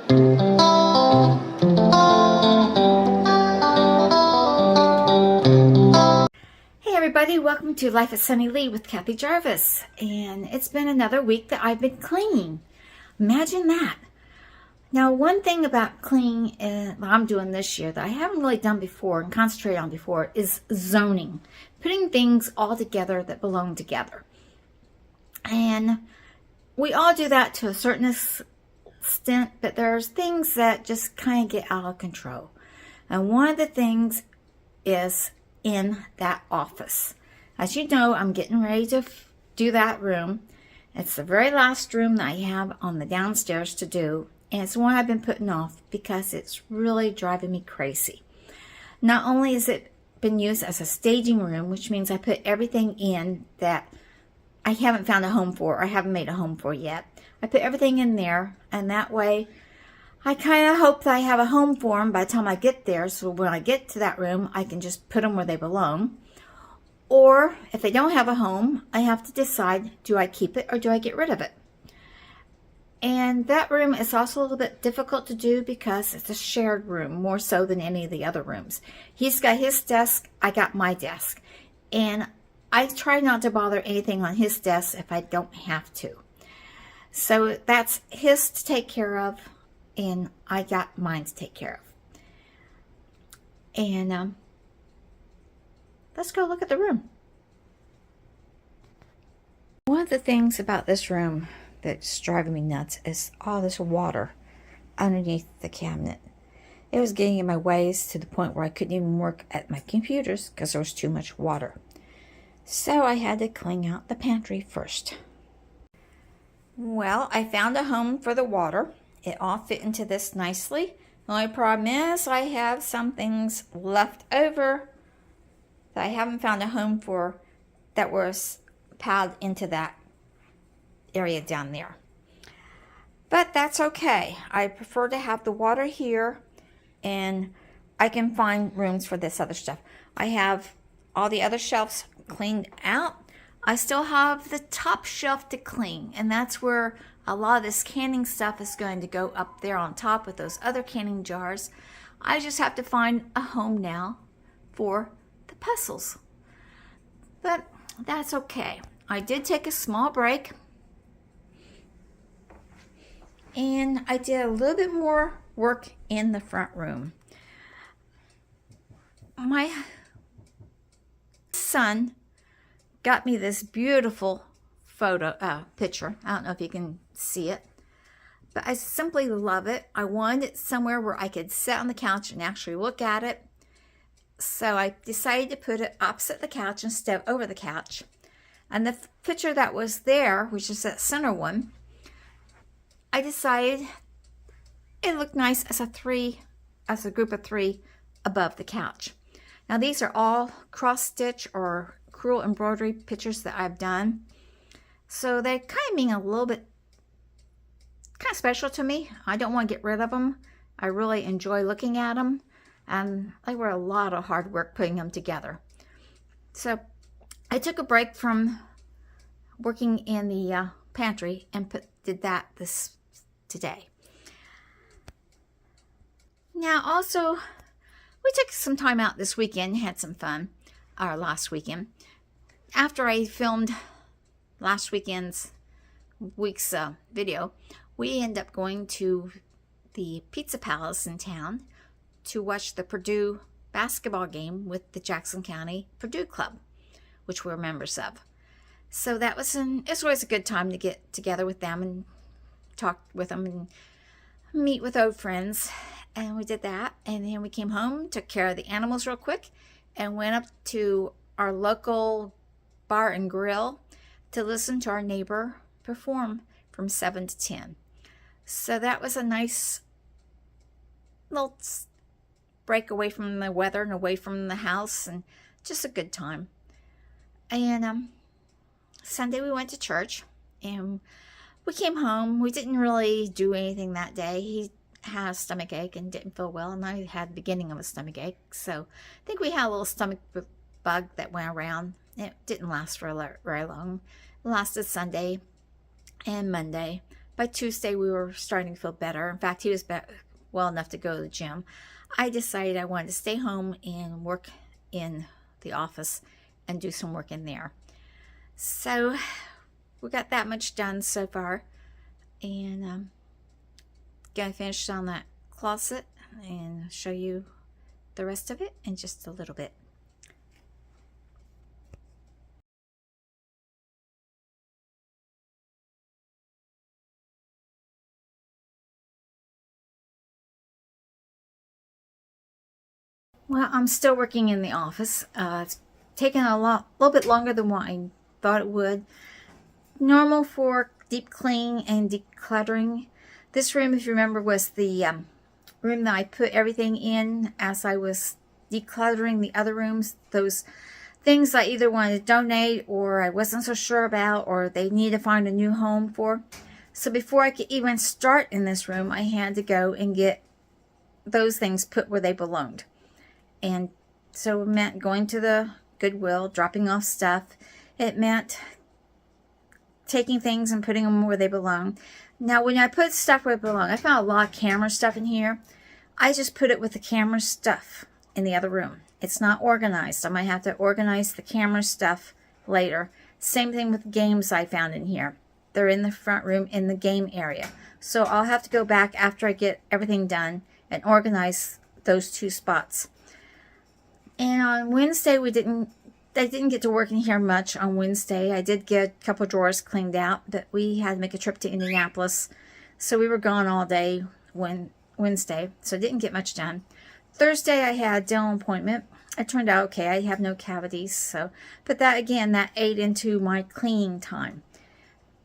Hey everybody, welcome to Life at Sunny Lee with Kathy Jarvis. And it's been another week that I've been cleaning. Imagine that. Now, one thing about cleaning that I'm doing this year that I haven't really done before and concentrated on before is zoning. Putting things all together that belong together. And we all do that to a certain extent, but there's things that just kind of get out of control. And one of the things is in that office. As you know, I'm getting ready to do that room. It's the very last room that I have on the downstairs to do, and it's one I've been putting off because it's really driving me crazy. Not only has it been used as a staging room, which means I put everything in that I haven't found a home for or haven't made a home for yet. I put everything in there, and that way I kind of hope that I have a home for them by the time I get there, so when I get to that room, I can just put them where they belong. Or if they don't have a home, I have to decide, do I keep it or do I get rid of it? And that room is also a little bit difficult to do because it's a shared room, more so than any of the other rooms. He's got his desk, I got my desk. And I try not to bother anything on his desk if I don't have to. So that's his to take care of, and I got mine to take care of. And let's go look at the room. One of the things about this room that's driving me nuts is all this water underneath the cabinet. It was getting in my ways to the point where I couldn't even work at my computers because there was too much water. So I had to clean out the pantry first. Well, I found a home for the water. It all fit into this nicely. The only problem is I have some things left over that I haven't found a home for that was piled into that area down there. But that's okay. I prefer to have the water here, and I can find rooms for this other stuff. I have all the other shelves cleaned out. I still have the top shelf to clean, and that's where a lot of this canning stuff is going to go up there on top with those other canning jars. I just have to find a home now for the pestles. But that's okay. I did take a small break, and I did a little bit more work in the front room. My son got me this beautiful picture. I don't know if you can see it, but I simply love it. I wanted it somewhere where I could sit on the couch and actually look at it. So I decided to put it opposite the couch instead of over the couch. And the picture that was there, which is that center one, I decided it looked nice as a group of three above the couch. Now these are all cross stitch or crewel embroidery pictures that I've done. So they kind of mean a little bit kind of special to me. I don't want to get rid of them. I really enjoy looking at them, and they were a lot of hard work putting them together. So I took a break from working in the pantry and did that today. Now also, we took some time out this weekend, had some fun, or last weekend. After I filmed last week's video, we ended up going to the Pizza Palace in town to watch the Purdue basketball game with the Jackson County Purdue Club, which we're members of. So it's always a good time to get together with them and talk with them and meet with old friends. And we did that, and then we came home, took care of the animals real quick, and went up to our local bar and grill to listen to our neighbor perform from 7 to 10. So that was a nice little break away from the weather and away from the house, and just a good time. And Sunday we went to church, and we came home. We didn't really do anything that day. He had a stomach ache and didn't feel well, and I had the beginning of a stomach ache, so I think we had a little stomach bug that went around. It didn't last for very long. It lasted Sunday and Monday, by Tuesday we were starting to feel better. In fact, he was well enough to go to the gym. I decided I wanted to stay home and work in the office and do some work in there. So we got that much done so far, and gonna finish on that closet and show you the rest of it in just a little bit. Well, I'm still working in the office. It's taken a little bit longer than what I thought it would. Normal for deep cleaning and decluttering. This room, if you remember, was the room that I put everything in as I was decluttering the other rooms. Those things I either wanted to donate or I wasn't so sure about or they need to find a new home for. So before I could even start in this room, I had to go and get those things put where they belonged. And so it meant going to the Goodwill, dropping off stuff. It meant taking things and putting them where they belong. Now, when I put stuff where it belongs, I found a lot of camera stuff in here. I just put it with the camera stuff in the other room. It's not organized. I might have to organize the camera stuff later. Same thing with the games I found in here. They're in the front room in the game area. So I'll have to go back after I get everything done and organize those two spots. And on Wednesday, I didn't get to work in here much on Wednesday. I did get a couple of drawers cleaned out, but we had to make a trip to Indianapolis. So we were gone all day Wednesday, so I didn't get much done. Thursday, I had a dental appointment. It turned out okay. I have no cavities, but that, again, that ate into my cleaning time.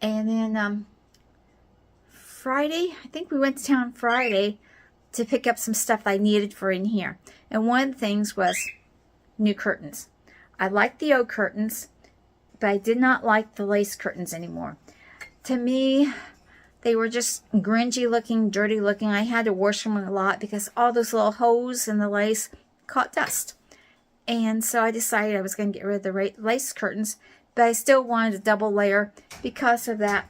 And then Friday, I think we went to town Friday to pick up some stuff I needed for in here. And one of the things was new curtains. I liked the oak curtains, but I did not like the lace curtains anymore. To me, they were just grungy looking, dirty looking. I had to wash them a lot because all those little holes in the lace caught dust. And so I decided I was going to get rid of the lace curtains, but I still wanted a double layer because of that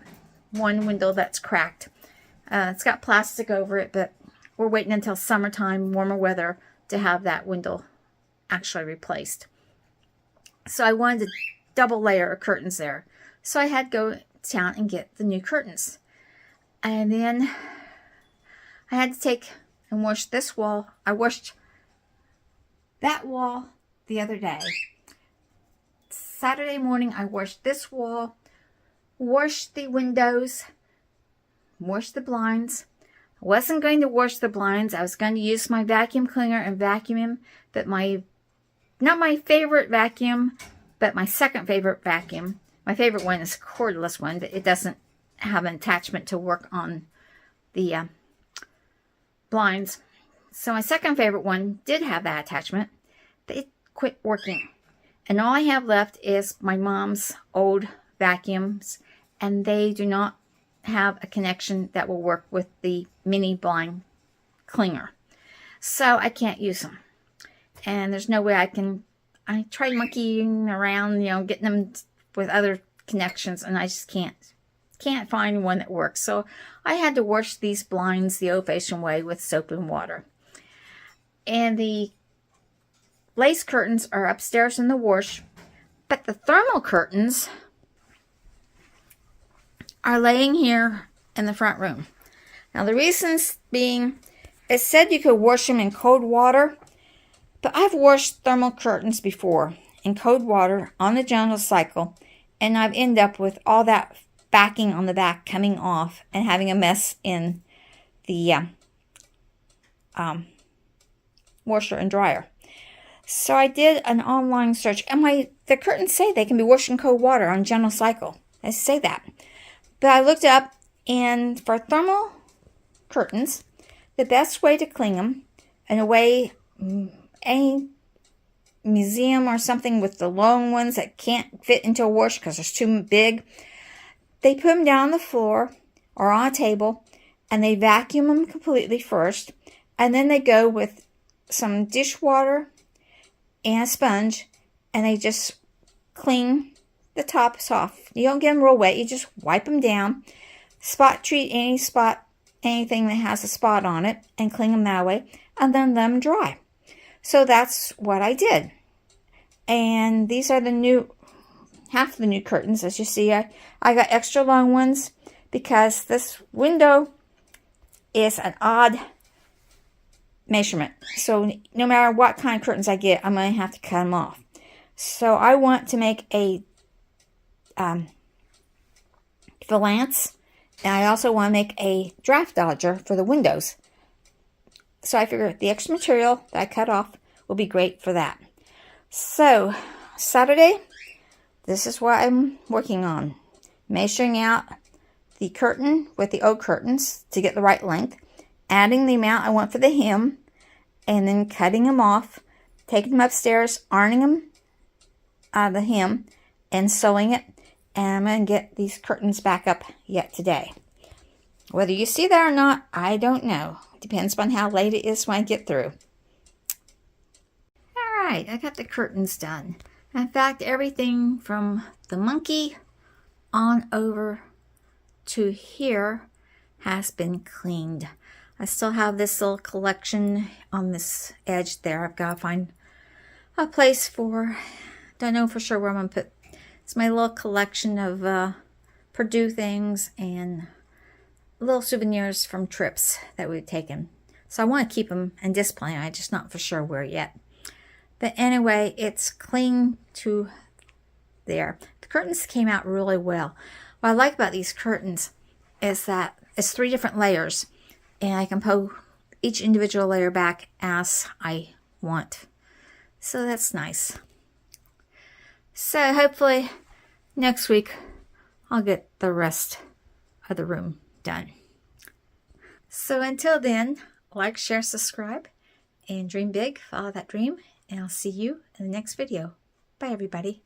one window that's cracked. It's got plastic over it, but we're waiting until summertime, warmer weather, to have that window actually replaced. So I wanted a double layer of curtains there. So I had to go to town and get the new curtains. And then I had to take and wash this wall. I washed that wall the other day. Saturday morning, I washed this wall, washed the windows, washed the blinds. I wasn't going to wash the blinds. I was going to use my vacuum cleaner and vacuum them, but not my favorite vacuum, but my second favorite vacuum. My favorite one is a cordless one, but it doesn't have an attachment to work on the blinds. So my second favorite one did have that attachment, but it quit working. And all I have left is my mom's old vacuums, and they do not have a connection that will work with the mini blind cleaner. So I can't use them. And there's no way I tried monkeying around, getting them with other connections, and I just can't find one that works. So I had to wash these blinds the old-fashioned way with soap and water. And the lace curtains are upstairs in the wash, but the thermal curtains are laying here in the front room. Now the reasons being, it said you could wash them in cold water, but I've washed thermal curtains before in cold water on the gentle cycle, and I've ended up with all that backing on the back coming off and having a mess in the washer and dryer. So I did an online search, and the curtains say they can be washed in cold water on gentle cycle. They say that. But I looked up, and for thermal curtains, the best way to clean them, in a way, any museum or something with the long ones that can't fit into a wash because they're too big, they put them down on the floor or on a table, and they vacuum them completely first, and then they go with some dishwater and a sponge, and they just clean the tops off. You don't get them real wet. You just wipe them down. spot treat anything that has a spot on it, and clean them that way, and then let them dry. So that's what I did. And these are the half the new curtains. As you see, I got extra long ones because this window is an odd measurement. So no matter what kind of curtains I get, I'm going to have to cut them off. So I want to make a valance, and I also want to make a draft dodger for the windows. So I figure the extra material that I cut off will be great for that. So Saturday, this is what I'm working on. Measuring out the curtain with the oak curtains to get the right length, adding the amount I want for the hem, and then cutting them off, taking them upstairs, ironing them out of the hem, and sewing it. And I'm going to get these curtains back up yet today. Whether you see that or not, I don't know. It depends on how late it is when I get through. Alright, I got the curtains done. In fact, everything from the monkey on over to here has been cleaned. I still have this little collection on this edge there. I've got to find a place for, don't know for sure where I'm going to put. It's my little collection of Purdue things and little souvenirs from trips that we've taken. So I want to keep them and display them. I'm just not for sure where yet. But anyway, it's clean to there. The curtains came out really well. What I like about these curtains is that it's 3 different layers, and I can pull each individual layer back as I want. So that's nice. So hopefully next week I'll get the rest of the room done. So until then, like, share, subscribe, and dream big, follow that dream, and I'll see you in the next video. Bye everybody.